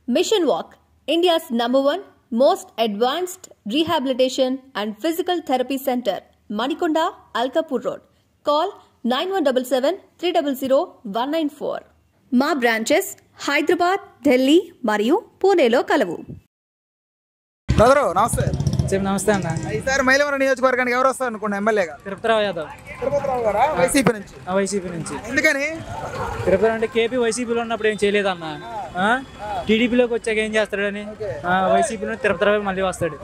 Mission Walk, India's #1 most advanced rehabilitation and physical therapy center, Manikonda, Alkapur Road. Call 9177-300-194. మా branches Hyderabad, Delhi మరియు పూణేలో కలవు. Brother నమస్తే. నమస్తే అన్న. ఈసారి మైలవరం నియోజకవర్గానికి ఎవరు వస్తారు అనుకోండి ఎమ్మెల్యేగా? తిరుపతిరావు యాదవ్. తిరుపతిరావు గారా? వైసీపీ నుంచి. వైసీపీ నుంచి. ఎందుకని? తిరుపతి అంటే కేపీ వైసీపీలో ఉన్నప్పుడు ఏం చేయలేదన్న, టీడీపీలోకి వచ్చాక ఏం చేస్తాడని వైసీపీలో తిరుపతిరావు మళ్ళీ వస్తాడు.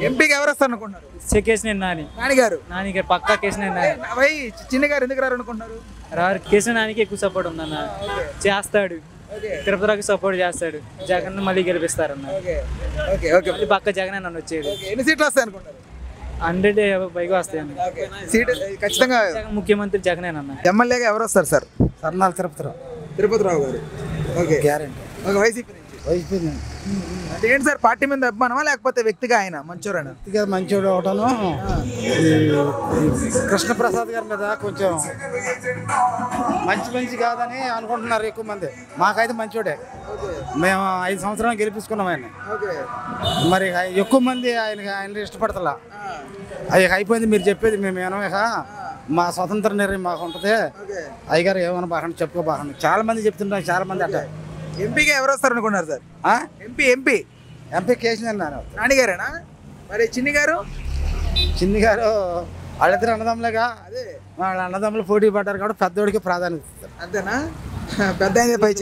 ఎంపీకి ఎవరు వస్తారు అనుకుంటున్నారు? కేసీఆర్ నాని. నానికి పక్కా కేసీఆర్ నాని. చిన్న గారు ఎందుకు రారు అనుకుంటున్నారు? రారు. కేసీఆర్ నానికి ఎక్కువ సపోర్ట్ ఉందన్న, చేస్తాడు. తిరుపతిరావుకి సపోర్ట్ చేస్తాడు. జగన్ మళ్ళీ గెలిపిస్తారన్న. పక్క జగన్ నన్ను వచ్చేది. ఎన్ని సీట్లు వస్తాయి అనుకుంటారు? 100 పైగా వస్తాయన్న. ఖచ్చితంగా ముఖ్యమంత్రి జగనేనన్న. ఎమ్మెల్యేగా ఎవరు వస్తారు సార్? సర్నాల తిరుపతిరావు గారు. Okay, guarantee. వైసీపీ నుంచి. అంటే ఏంటి సార్, పార్టీ మీద అభిమానమా లేకపోతే వ్యక్తిగా ఆయన మంచోరైనా? వ్యక్తిగా మంచోడు అవటను, కృష్ణప్రసాద్ గారి మీద కొంచెం మంచి కాదని అనుకుంటున్నారు ఎక్కువ మంది. మాకైతే మంచోడే, మేము 5 సంవత్సరాలు గెలిపించుకున్నాం ఆయన. మరి ఎక్కువ మంది ఆయన ఇష్టపడతలా. అవి అయిపోయింది మీరు చెప్పేది మేము ఏమనక, మా స్వతంత్ర నిర్ణయం మాకు ఉంటుంది. అయ్యగారు ఏమైనా బాగా చెప్పుకోబాకండి. చాలా మంది చెప్తుంటారు, చాలా మంది అంటే. ఎంపీగా ఎవరు వస్తారు అనుకున్నారు సార్? ఎంపీ కేసీఆర్ నానిగారేనా? మరి చిన్ని గారు వాళ్ళిద్దరు అన్నదమ్ములుగా, వాళ్ళ అన్నదమ్ములు పోటీ పడ్డారు కాబట్టి పెద్దోడికి ప్రాధాన్యత ఇస్తారు. అంతేనా? పెద్ద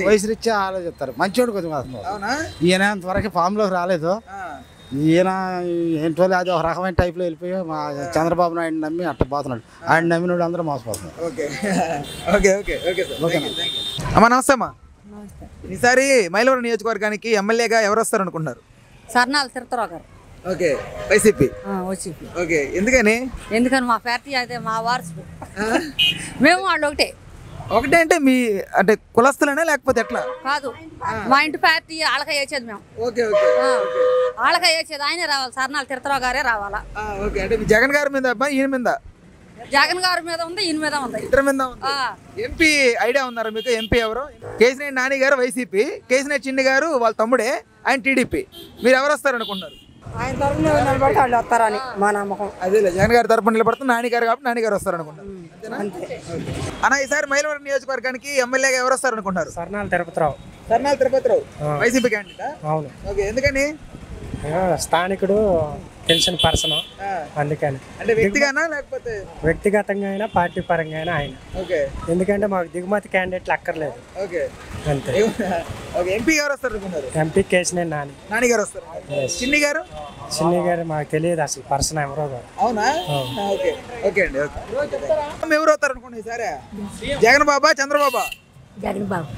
వయసు రీత్యా ఆలోచిస్తారు. మంచోడు కొంచెం. అవునా? ఈయన అంతవరకు ఫామ్లోకి రాలేదు. ఈయన ఏంటో అది ఒక రకమైన టైప్లో వెళ్ళిపోయి మా చంద్రబాబు నాయుడు నమ్మి అట్ట పోతున్నాడు. ఆయన నమ్మినోడు అందరూ మోసపోతున్నారు. అమ్మా నమస్తే అమ్మా. ఈసారి మైలవరం నియోజకవర్గానికి ఎమ్మెల్యేగా ఎవరు వస్తారు అనుకుంటున్నారు? సర్నాల తిరుపతిరావు గారు. Okay, YCP. ఓకే, ఎందుకని? మా పార్టీ అయితే మా వారసు, మేము వాళ్ళు ఒకటే అంటే మీ అంటే కులస్తులేనా లేకపోతే ఎట్లా? కాదు, మా ఇంటి పార్టీ ఆళ్ళక వేసేది మేము. ఆళ్ళక వేసేది ఆయనే రావాలి, సర్నాల తిరుపతిరావు గారే రావాలా. ఓకే, అంటే మీ జగన్ గారి మీద ఈయన మీద? జగన్ గారి మీద ఉంది, ఈయన మీద ఉంది, ఇద్దరి మీద ఉంది. ఎంపీ ఐడియా ఉన్నారా మీకు? ఎంపీ ఎవరు? కేసీఆర్ నాని గారు వైసీపీ, కేసీఆర్ చిన్ని గారు వాళ్ళ తమ్ముడే, ఆయన టీడీపీ. మీరు ఎవరు వస్తారు అనుకుంటున్నారు? ఆయన తరఫున నిలబడితే వాళ్ళు వస్తారని మా నమ్మకం. అదే జగన్ గారి తరఫున నిలబడుతుంది నాని గారు కాబట్టి నాని గారు వస్తారు అనుకుంటున్నారు. అన్న ఈసారి మైలవరం నియోజకవర్గానికి ఎమ్మెల్యేగా ఎవరు వస్తారు అనుకుంటున్నారు? సర్నాల తిరుపతిరావు. వైసీపీ క్యాండిడేటా? అవును. ఓకే, ఎందుకని? స్థానికుడు, తెలిసిన పర్సన్, అందుకని. అంటే వ్యక్తిగానా లేకపోతే? వ్యక్తిగతంగా అయినా పార్టీ పరంగా అయినా ఆయన. ఎందుకంటే మాకు దిగుమతి క్యాండిడేట్లు అక్కర్లేదు. అంతే. ఎంపీ ఎవరు వస్తారు అనుకున్నారు? ఎంపీ కేసీఆర్ నాని గారు వస్తారు. చిన్ని గారు మాకు తెలియదు అసలు పర్సన్ ఎవరో. అవునా? ఓకే అండి. ఎవరు వస్తారు అనుకున్నారు ఈసారి? జగన్ బాబా చంద్రబాబా?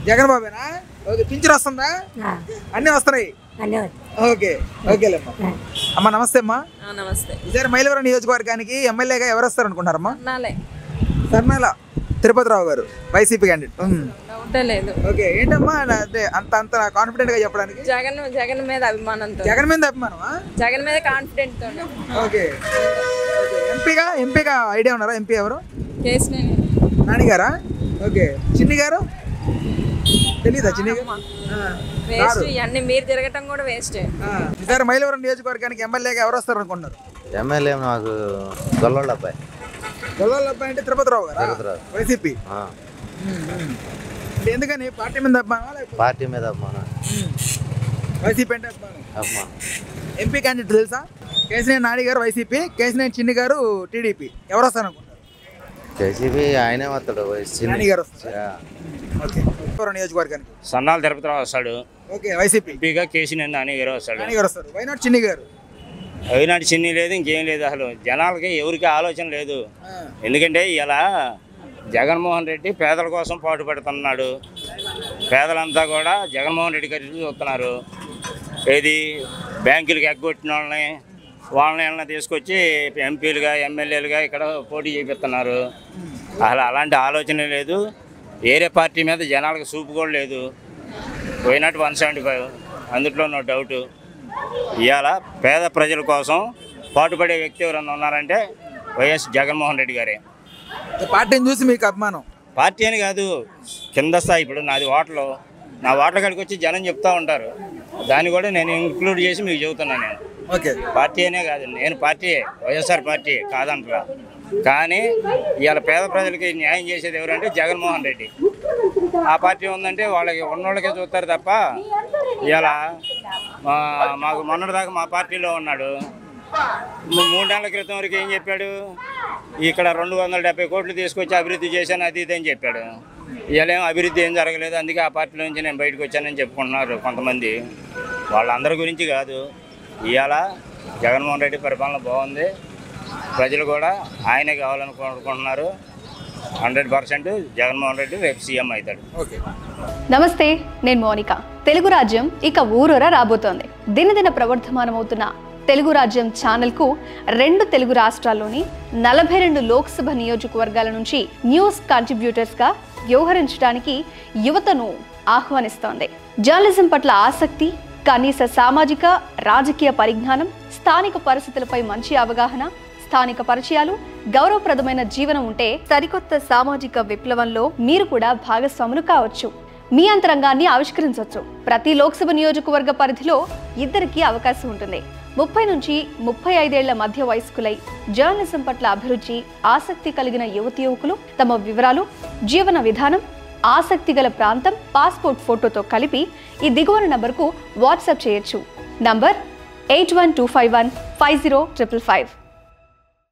జగన్ బాబేనా? ఓకే, పింఛన్ వస్తుందా? అన్నీ వస్తున్నాయి. ఓకేలేమ్మా. అమ్మా నమస్తే అమ్మా. నమస్తే. ఈసారి మైలవరం నియోజకవర్గానికి ఎమ్మెల్యేగా ఎవరు వస్తారు అనుకుంటారమ్మా? సర్నాల తిరుపతిరావు గారు, వైసీపీ క్యాండిడేట్. ఓకే, ఏంటమ్మా అంత కాన్ఫిడెంట్ గా చెప్పడానికి? జగన్ మీద అభిమానంతో. జగన్ మీద అభిమానమా? జగన్ మీద కాన్ఫిడెంట్ తో. ఓకే, ఎంపీగా ఐడియా ఉన్నారా? ఎంపీ ఎవరు? నాని గారా? ఓకే, చిన్ని గారు తెలీదా? చిన్ని ఇవన్నీ మీరు తిరగటం కూడా వేస్ట్. ఈసారి మైలవరం నియోజకవర్గానికి ఎమ్మెల్యేగా ఎవరు వస్తారు అనుకుంటున్నారు? ఎమ్మెల్యే నాకు గొల్లోళ్ళ అబ్బాయి. అంటే తిరుపతిరావు గారు, వైసీపీ. ఎందుకని? పార్టీ మీద అభిమానం? పార్టీ మీద అభిమానం. వైసీపీ అంటే అభిమానం. ఎంపీ క్యాండిడేట్ తెలుసా? కేసీఆర్ నాని గారు వైసీపీ, కేసీఆర్ చిన్ని గారు టీడీపీ. ఎవరు వస్తారు అనుకుంటారు? కేసీపీ ఆయనే వస్తాడు. నియోజకవర్గానికి సన్నాల తిరుపతిరావు వస్తాడు. Okay, YCP. ఎంపీగా కేసీఆర్ నాని గారు వస్తాడు. వైనాడు చిన్ని గారు? వైనాడు చిన్ని లేదు, ఇంకేం లేదు. అసలు జనాలకి ఎవరికి ఆలోచన లేదు. ఎందుకంటే ఇలా జగన్మోహన్ రెడ్డి పేదల కోసం పాటుపడుతున్నాడు. పేదలంతా కూడా జగన్మోహన్ రెడ్డి గారి చూస్తున్నారు. ఏది బ్యాంకులకి ఎగ్గొట్టిన వాళ్ళని తీసుకొచ్చి ఎంపీలుగా ఎమ్మెల్యేలుగా ఇక్కడ పోటీ చేపిస్తున్నారు. అసలు అలాంటి ఆలోచన లేదు. వేరే పార్టీ మీద జనాలకు చూపు కూడా లేదు. పోయినట్టు 175, అందులో నో డౌట్. ఇవాళ పేద ప్రజల కోసం పాటుపడే వ్యక్తి ఎవరన్నా ఉన్నారంటే వైఎస్ జగన్మోహన్ రెడ్డి గారే. పార్టీని చూసి మీకు అభిమానం? పార్టీ అని కాదు, కింద స్థాయి. ఇప్పుడు నాది ఓటర్లు, నా ఓట్ల కాడికి వచ్చి జనం చెప్తూ ఉంటారు దాన్ని కూడా నేను ఇంక్లూడ్ చేసి మీకు చెబుతున్నాను. నేను ఓకే పార్టీ అనే కాదు, నేను పార్టీయే, వైఎస్ఆర్ పార్టీ కాదంటరా. కానీ ఇవాళ పేద ప్రజలకి న్యాయం చేసేది ఎవరంటే జగన్మోహన్ రెడ్డి. ఆ పార్టీ ఉందంటే వాళ్ళకి ఉన్నోళ్ళకే చూస్తారు తప్ప ఇవాళ మాకు మొన్నటిదాకా మా పార్టీలో ఉన్నాడు. 3 నెలల క్రితం వరకు ఏం చెప్పాడు? ఇక్కడ 270 కోట్లు తీసుకొచ్చి అభివృద్ధి చేశాను అది ఇది అని చెప్పాడు. ఇవాళ ఏం అభివృద్ధి ఏం జరగలేదు, అందుకే ఆ పార్టీలో నుంచి నేను బయటకు వచ్చానని చెప్పుకుంటున్నారు కొంతమంది. వాళ్ళందరి గురించి కాదు, ఇవాళ జగన్మోహన్ రెడ్డి పరిపాలన బాగుంది, ప్రజలు కూడా ఆయనే కావాలని కోరుకుంటున్నారు. 100% జగన్మోహన్ రెడ్డి రేపు సీఎం అవుతాడు. నమస్తే, నేను మోనిక. తెలుగు రాజ్యం ఇక ఊరూరా రాబోతోంది. దినదిన ప్రవర్ధమానమవుతున్న తెలుగు రాజ్యం ఛానల్కు 2 తెలుగు రాష్ట్రాల్లోని 42 లోక్సభ నియోజకవర్గాల నుంచి న్యూస్ కంట్రిబ్యూటర్స్గా వ్యవహరించడానికి యువతను ఆహ్వానిస్తోంది. జర్నలిజం పట్ల ఆసక్తి, కనీస సామాజిక రాజకీయ పరిజ్ఞానం, స్థానిక పరిస్థితులపై మంచి అవగాహన, స్థానిక పరిచయాలు, గౌరవప్రదమైన జీవనం ఉంటే సరికొత్త సామాజిక విప్లవంలో మీరు కూడా భాగస్వాములు కావచ్చు. మీ అంతరంగాన్ని ఆవిష్కరించవచ్చు. ప్రతి లోక్సభ నియోజకవర్గ పరిధిలో 2కి అవకాశం ఉంటుంది. 30 నుంచి 35 ఏళ్ల మధ్య వయస్కులై జర్నలిజం పట్ల అభిరుచి, ఆసక్తి కలిగిన యువతీ-యువకులు తమ వివరాలు, జీవన విధానం, ఆసక్తి గల ప్రాంతం, పాస్పోర్ట్ ఫోటోతో కలిపి ఈ దిగువన నంబర్కు వాట్సాప్ చేయొచ్చు. నంబర్ 8125150555.